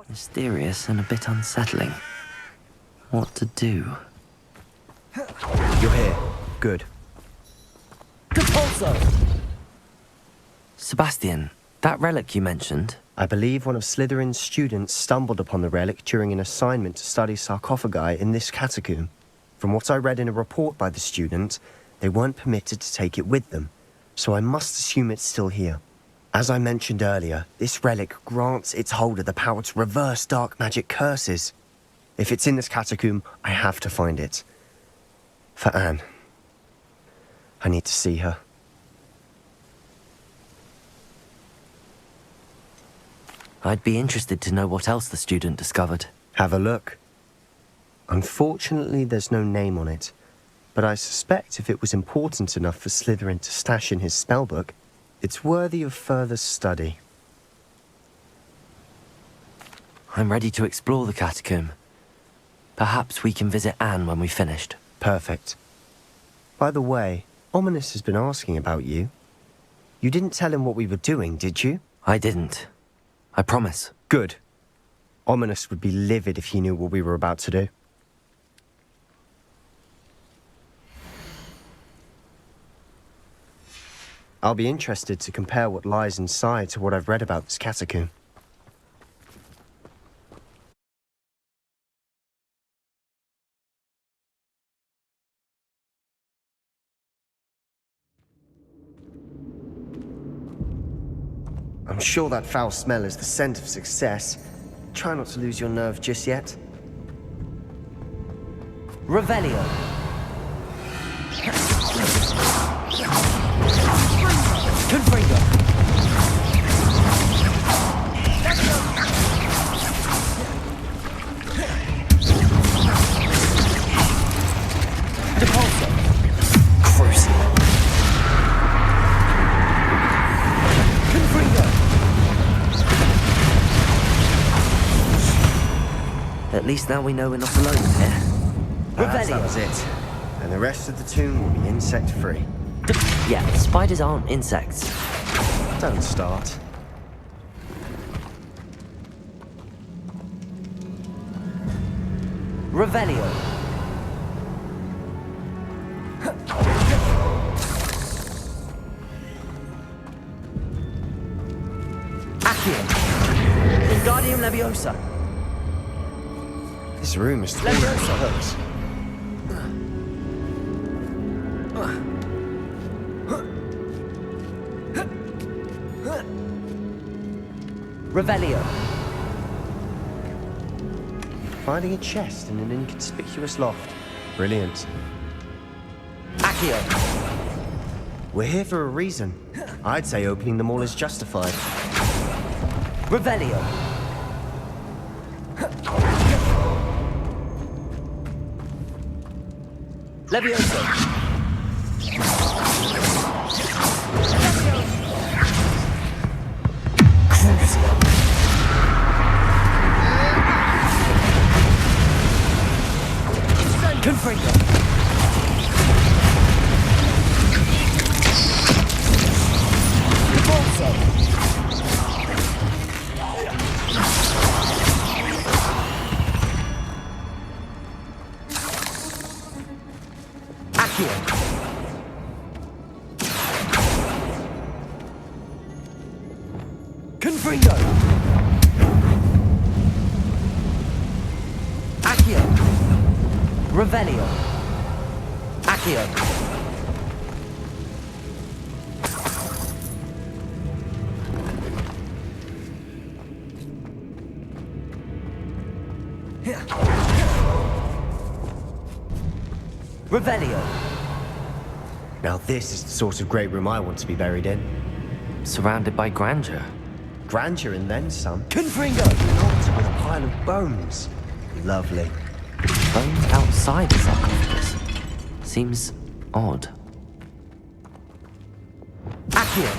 Mysterious and a bit unsettling. What to do? You're here. Good. Sebastian, that relic you mentioned. I believe one of Slytherin's students stumbled upon the relic during an assignment to study sarcophagi in this catacomb. From what I read in a report by the student, they weren't permitted to take it with them, so I must assume it's still here. As I mentioned earlier, this relic grants its holder the power to reverse dark magic curses. If it's in this catacomb, I have to find it. For Anne. I need to see her. I'd be interested to know what else the student discovered. Have a look. Unfortunately, there's no name on it, but I suspect if it was important enough for Slytherin to stash in his spellbook, it's worthy of further study. I'm ready to explore the catacomb. Perhaps we can visit Anne when we've finished. Perfect. By the way, Ominous has been asking about you. You didn't tell him what we were doing, did you? I didn't. I promise. Good. Ominous would be livid if he knew what we were about to do. I'll be interested to compare what lies inside to what I've read about this catacomb. I'm sure that foul smell is the scent of success. Try not to lose your nerve just yet. Revelio. Confringo. Depulso. Crucible. Confringo. At least now we know we're not alone here. Perhaps that was it. And the rest of the tomb will be insect-free. Yeah, spiders aren't insects. Don't start. Revelio. Accio. Wingardium Leviosa. This room is full Leviosa. of hooks. Revelio. Finding a chest in an inconspicuous loft. Brilliant. Accio. We're here for a reason. I'd say opening them all is justified. Revelio. Leviosa. Confringo. Depulso. Accio. Confringo. Accio. Revelio. Accio. Revelio. Now this is the sort of great room I want to be buried in. Surrounded by grandeur. Grandeur and then some. Confringo. An altar with a pile of bones. Lovely. Bones outside the sarcophagus. Seems odd. Accio.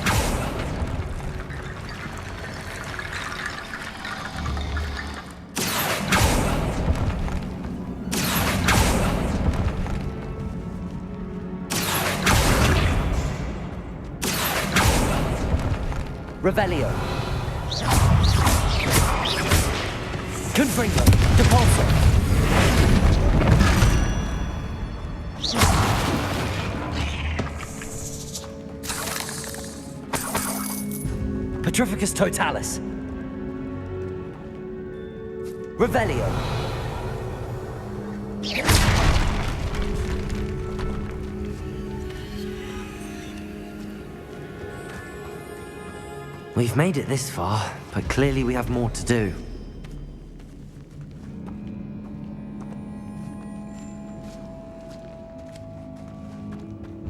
Revelio. Confringo! Depulso! Petrificus Totalis! Revelio! We've made it this far, but clearly we have more to do.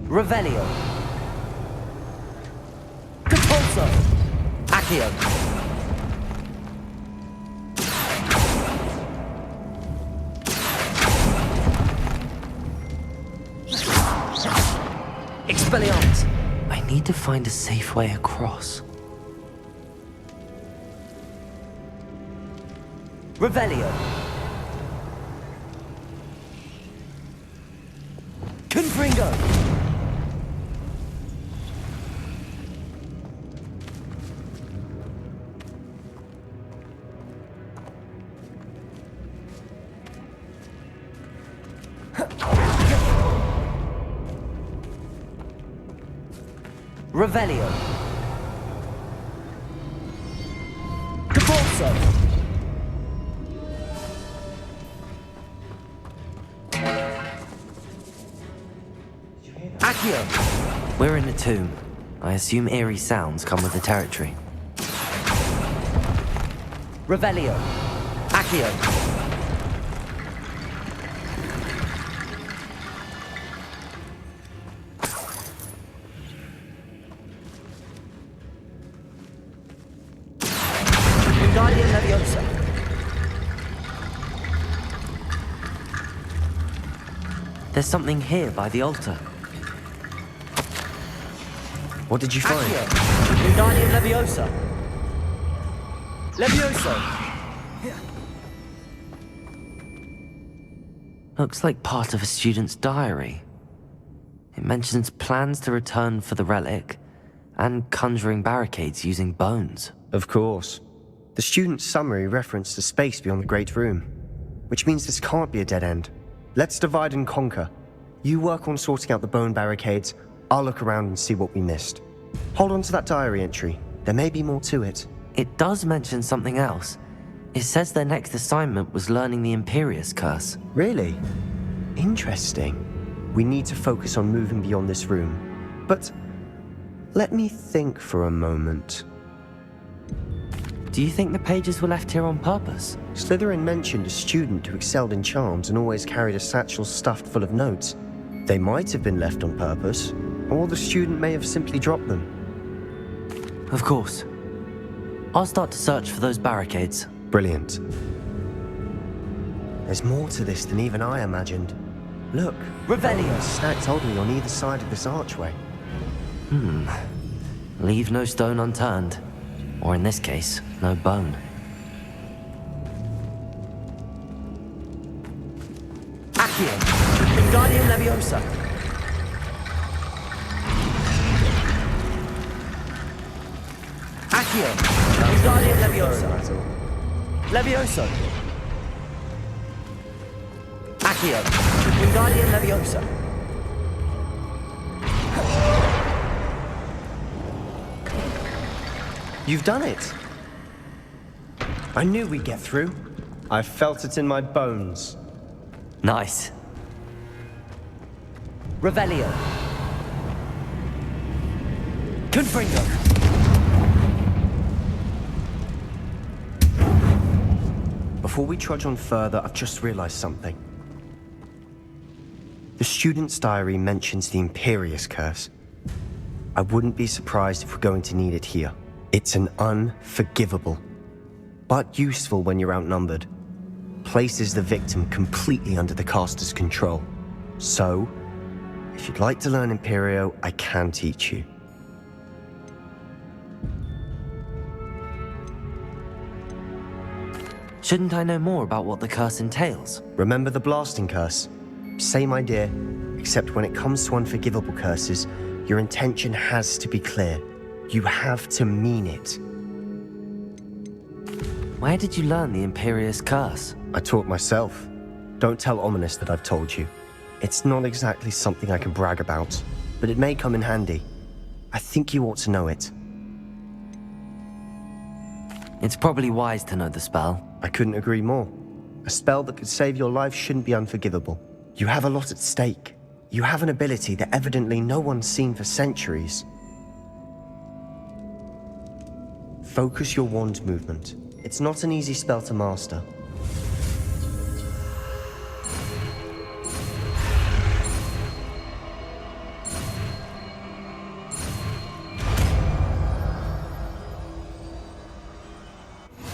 Revelio. Depulso. Accio. Expelliarmus. I need to find a safe way across. Revelio. Confringo. Revelio. Depulso. Accio. We're in a tomb. I assume eerie sounds come with the territory. Revelio. Accio. There's something here by the altar. What did you find? Wingardium Leviosa. Levioso. Looks like part of a student's diary. It mentions plans to return for the relic and conjuring barricades using bones. Of course. The student's summary referenced a space beyond the Great Room, which means this can't be a dead end. Let's divide and conquer. You work on sorting out the bone barricades. I'll look around and see what we missed. Hold on to that diary entry. There may be more to it. It does mention something else. It says their next assignment was learning the Imperius curse. Really? Interesting. We need to focus on moving beyond this room. But let me think for a moment. Do you think the pages were left here on purpose? Slytherin mentioned a student who excelled in charms and always carried a satchel stuffed full of notes. They might have been left on purpose, or the student may have simply dropped them. Of course. I'll start to search for those barricades. Brilliant. There's more to this than even I imagined. Look. Revelio. Stacked oddly on either side of this archway. Leave no stone unturned. Or in this case, no bone. Accio. Wingardium Leviosa. Accio. Wingardium Leviosa. Levioso. Accio. Wingardium Leviosa. You've done it. I knew we'd get through. I felt it in my bones. Nice. Revelio. Confringo. Before we trudge on further, I've just realized something. The student's diary mentions the Imperius curse. I wouldn't be surprised if we're going to need it here. It's an unforgivable, but useful when you're outnumbered. Places the victim completely under the caster's control. So, if you'd like to learn Imperio, I can teach you. Shouldn't I know more about what the curse entails? Remember the blasting curse? Same idea, except when it comes to unforgivable curses, your intention has to be clear. You have to mean it. Where did you learn the Imperious curse? I taught myself. Don't tell Ominous that I've told you. It's not exactly something I can brag about, but it may come in handy. I think you ought to know it. It's probably wise to know the spell. I couldn't agree more. A spell that could save your life shouldn't be unforgivable. You have a lot at stake. You have an ability that evidently no one's seen for centuries. Focus your wand movement. It's not an easy spell to master.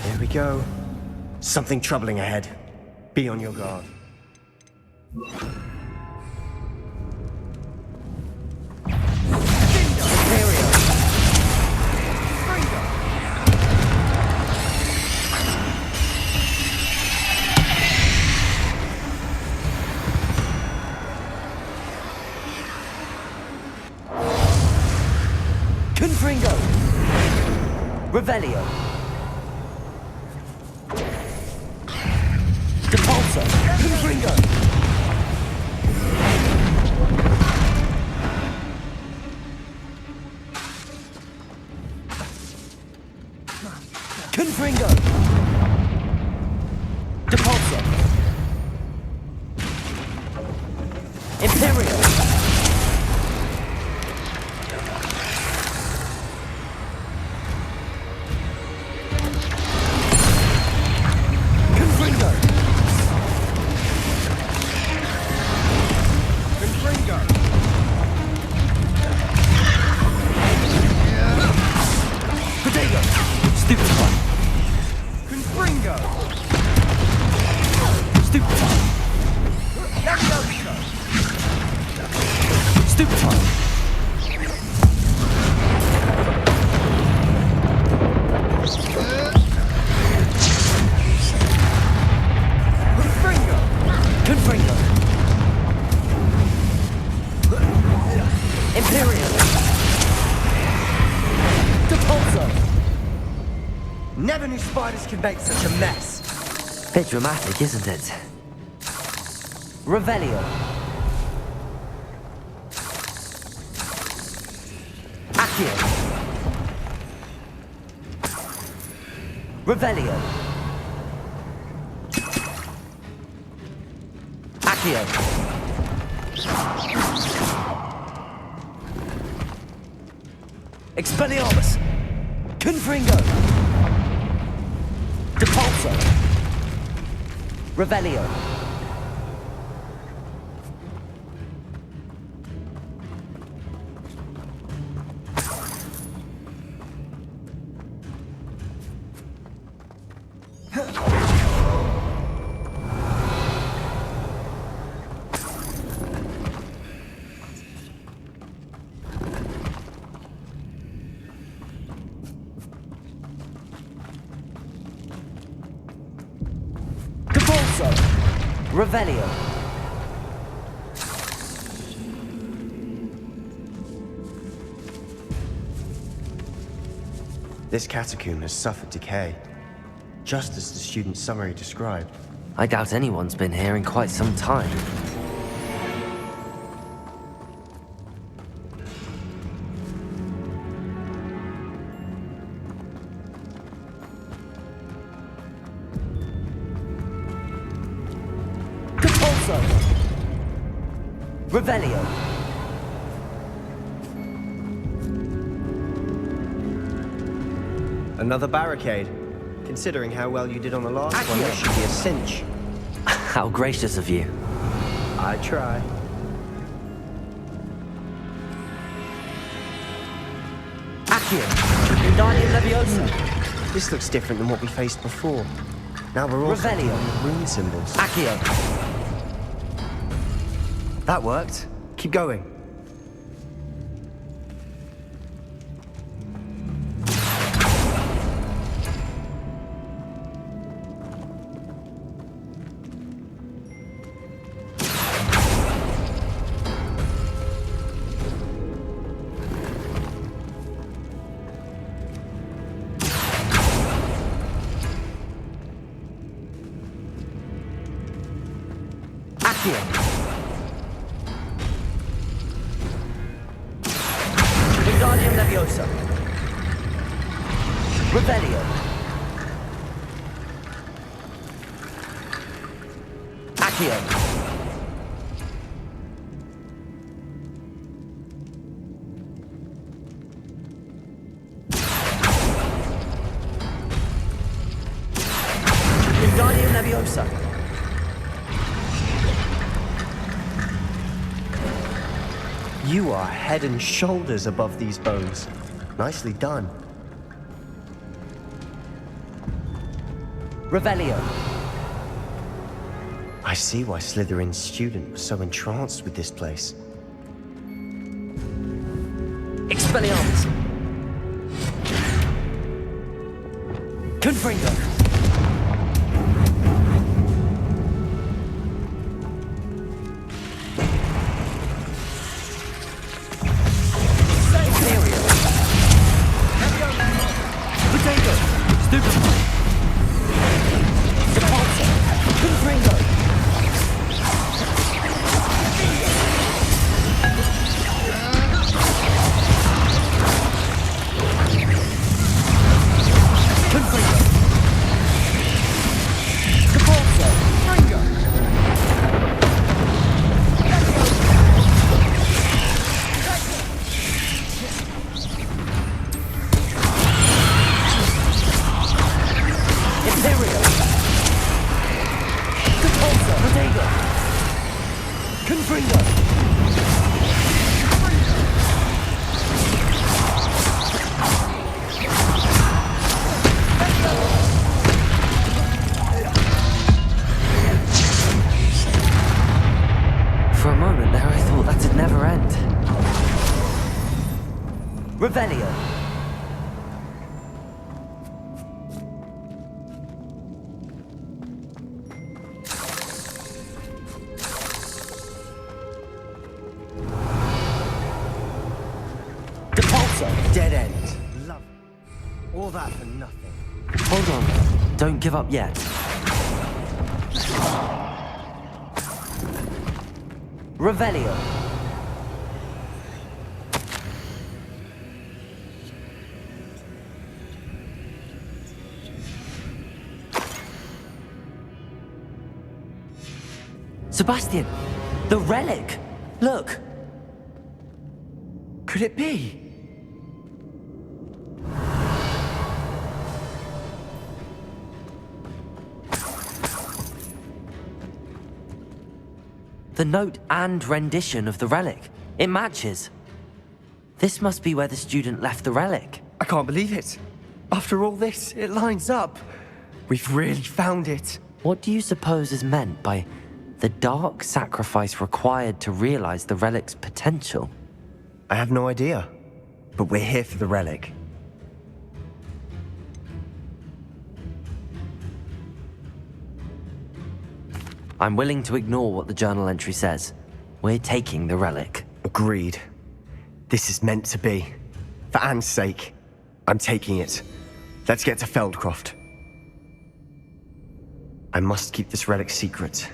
Here we go. Something troubling ahead. Be on your guard. Confringo! Revelio! Depulso! Confringo! Confringo! Depulso! Imperio! Never knew spiders could make such a mess. Bit dramatic, isn't it? Revelio. Accio. Revelio. Accio. Expelliarmus. Confringo. Depulso. Revelio. Revelio. This catacomb has suffered decay, just as the student's summary described. I doubt anyone's been here in quite some time. Revelio. Another barricade. Considering how well you did on the last one, this should be a cinch. How gracious of you. I try. Accio. Wingardium Leviosa. This looks different than what we faced before. Now we're all Revelio. rune symbols. Accio. That worked. Keep going. Accio. Wingardium Leviosa. Revelio. Accio. Wingardium Leviosa. You are head and shoulders above these bones. Nicely done. Revelio. I see why Slytherin's student was so entranced with this place. Expelliarmus. Confringo. Imperio. Potato. Stupefy. Sepulcher. Confringo. Confringo. Sepulcher. Fringo. Imperio. Sepulcher. Potato. Confringo. For a moment there, I thought that'd never end. Revelio. Depulso. Dead end. Love. All that for nothing. Hold on. Don't give up yet. Revelio. Sebastian, the relic. Look. Could it be? The note and rendition of the relic. It matches. This must be where the student left the relic. I can't believe it. After all this, it lines up. We've really found it. What do you suppose is meant by the dark sacrifice required to realize the relic's potential? I have no idea. But we're here for the relic. I'm willing to ignore what the journal entry says. We're taking the relic. Agreed. This is meant to be. For Anne's sake, I'm taking it. Let's get to Feldcroft. I must keep this relic secret,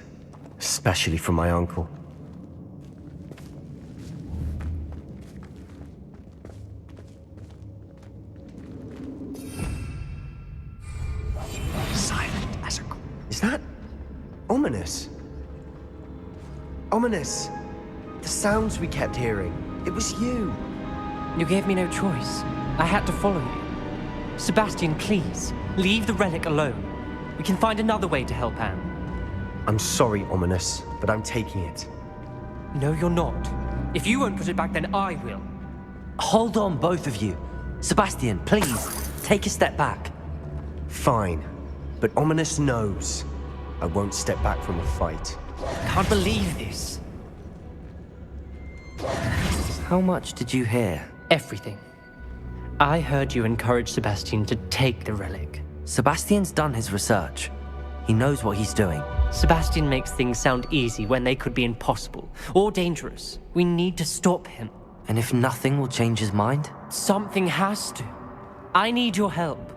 especially from my uncle. Silent as a... Is that ominous? Ominous. The sounds we kept hearing. It was you. You gave me no choice. I had to follow you. Sebastian, please, leave the relic alone. We can find another way to help Anne. I'm sorry, Ominous, but I'm taking it. No, you're not. If you won't put it back, then I will. Hold on, both of you. Sebastian, please, take a step back. Fine, but Ominous knows I won't step back from a fight. Can't believe this. How much did you hear? Everything. I heard you encourage Sebastian to take the relic. Sebastian's done his research. He knows what he's doing. Sebastian makes things sound easy when they could be impossible or dangerous. We need to stop him. And if nothing will change his mind? Something has to. I need your help.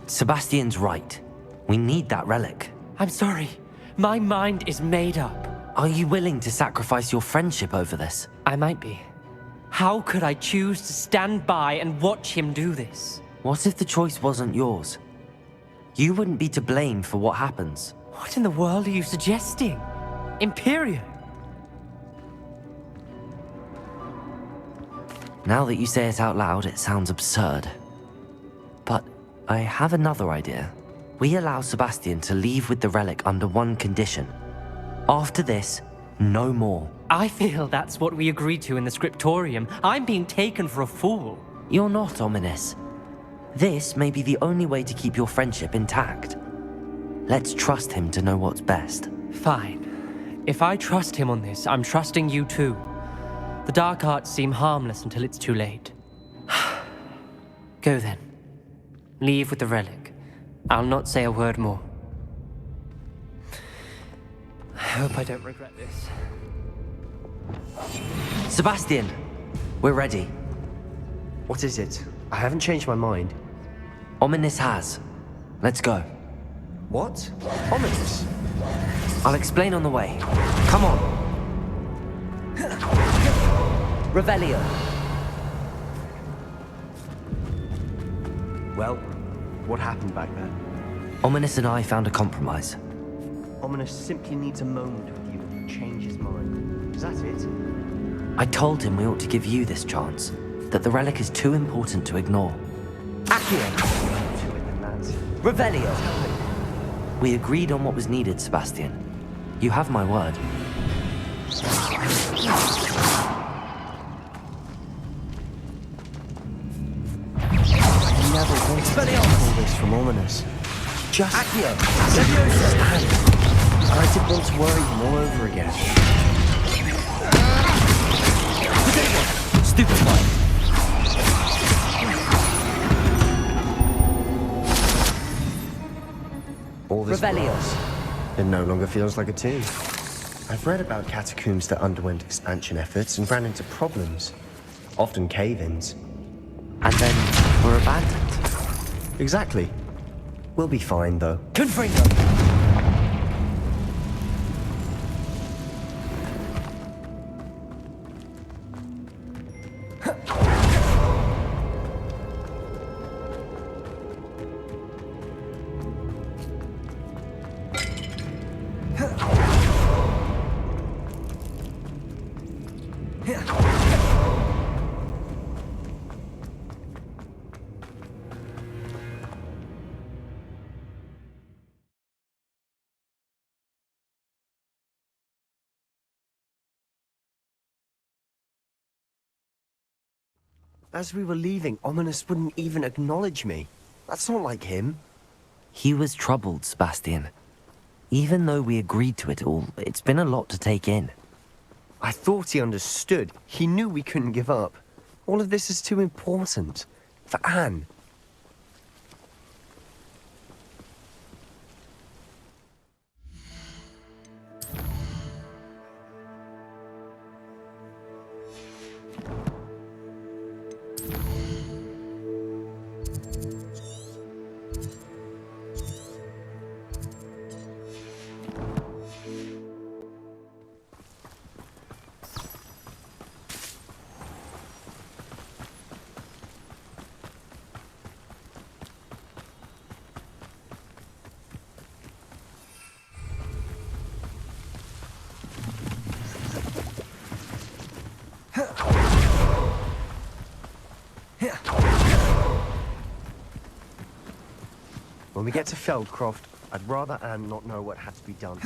Sebastian's right. We need that relic. I'm sorry. My mind is made up. Are you willing to sacrifice your friendship over this? I might be. How could I choose to stand by and watch him do this? What if the choice wasn't yours? You wouldn't be to blame for what happens. What in the world are you suggesting? Imperio? Now that you say it out loud, it sounds absurd. But I have another idea. We allow Sebastian to leave with the relic under one condition. After this, no more. I feel that's what we agreed to in the scriptorium. I'm being taken for a fool. You're not, Ominous. This may be the only way to keep your friendship intact. Let's trust him to know what's best. Fine. If I trust him on this, I'm trusting you too. The dark arts seem harmless until it's too late. Go then. Leave with the relic. I'll not say a word more. I hope I don't regret this. Sebastian, we're ready. What is it? I haven't changed my mind. Ominous has. Let's go. What? Ominous? I'll explain on the way. Come on. Revelio. Well, what happened back there? Ominous and I found a compromise. Ominous simply needs a moment with you and he'll change his mind. Is that it? I told him we ought to give you this chance, that the relic is too important to ignore. Accio! To it than that. Revelio! We agreed on what was needed, Sebastian. You have my word. I never wanted all this from Ominous. Just Accio! Stand. I didn't want to worry him all over again. Stupefied. All this Revelio. brass, it no longer feels like a tomb. I've read about catacombs that underwent expansion efforts and ran into problems. Often cave-ins. And then were abandoned. Exactly. We'll be fine, though. Confringo! As we were leaving, Ominous wouldn't even acknowledge me. That's not like him. He was troubled, Sebastian. Even though we agreed to it all, it's been a lot to take in. I thought he understood. He knew we couldn't give up. All of this is too important. For Anne. When we get to Feldcroft, I'd rather Anne not know what had to be done.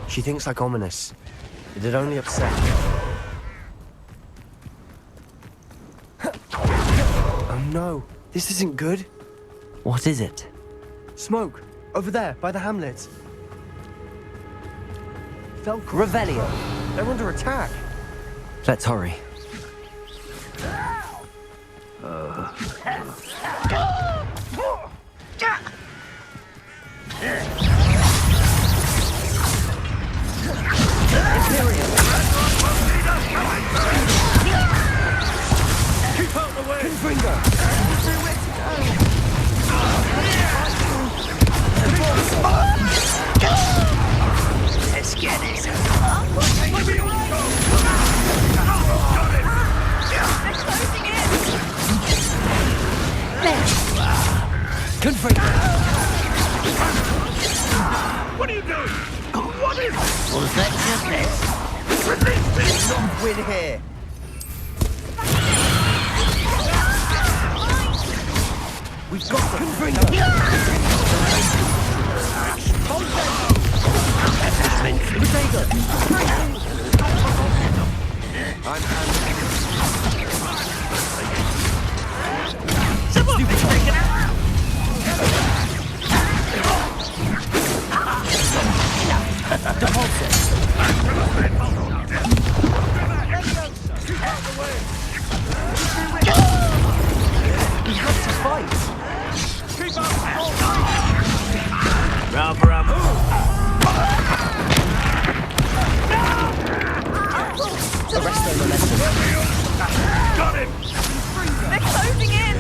She thinks like Ominous. It'd only upset her. Oh no, this isn't good. What is it? Smoke, over there, by the hamlet. Feldcroft. Revelio! They're under attack. Let's hurry. Keep out the way! Confringo! Let's get this. Confringo! What are you doing? What is it? Was that just this? Release me! Not win here. We've got the Confringo. We have to fight! Round for our move. Arrest them, Alessio. Got him! They're closing in!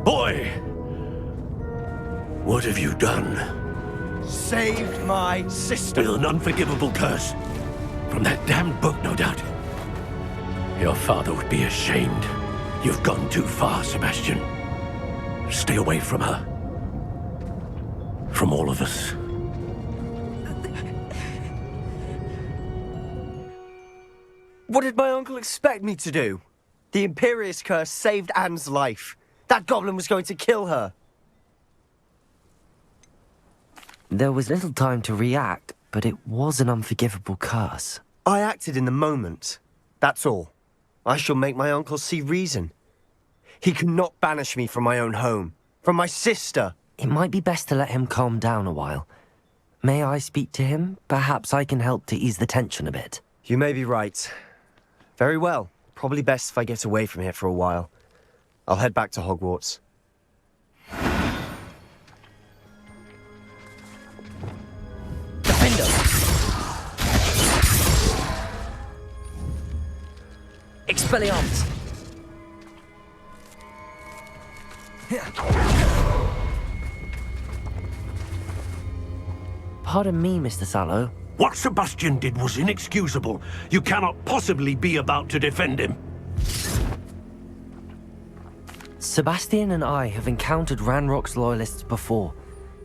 Boy! What have you done? Saved my sister. With an unforgivable curse. From that damned book, no doubt. Your father would be ashamed. You've gone too far, Sebastian. Stay away from her. From all of us. What did my uncle expect me to do? The Imperious curse saved Anne's life. That goblin was going to kill her. There was little time to react, but it was an unforgivable curse. I acted in the moment. That's all. I shall make my uncle see reason. He cannot banish me from my own home, from my sister. It might be best to let him calm down a while. May I speak to him? Perhaps I can help to ease the tension a bit. You may be right. Very well. Probably best if I get away from here for a while. I'll head back to Hogwarts. Defender! Expelliarmus! Pardon me, Mr. Sallow. What Sebastian did was inexcusable. You cannot possibly be about to defend him. Sebastian and I have encountered Ranrock's loyalists before.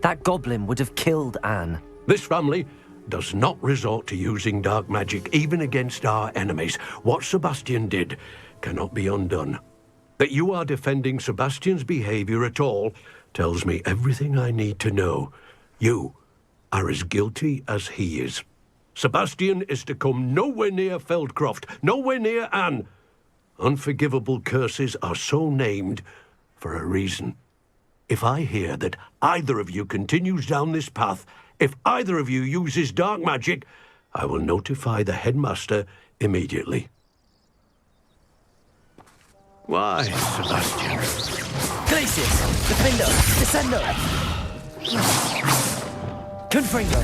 That goblin would have killed Anne. This family does not resort to using dark magic even against our enemies. What Sebastian did cannot be undone. That you are defending Sebastian's behavior at all tells me everything I need to know. You are as guilty as he is. Sebastian is to come nowhere near Feldcroft, nowhere near Anne. Unforgivable curses are so named for a reason. If I hear that either of you continues down this path, if either of you uses dark magic, I will notify the headmaster immediately. Why, Sebastian? Glacius! Defender! Descendo! Confringo!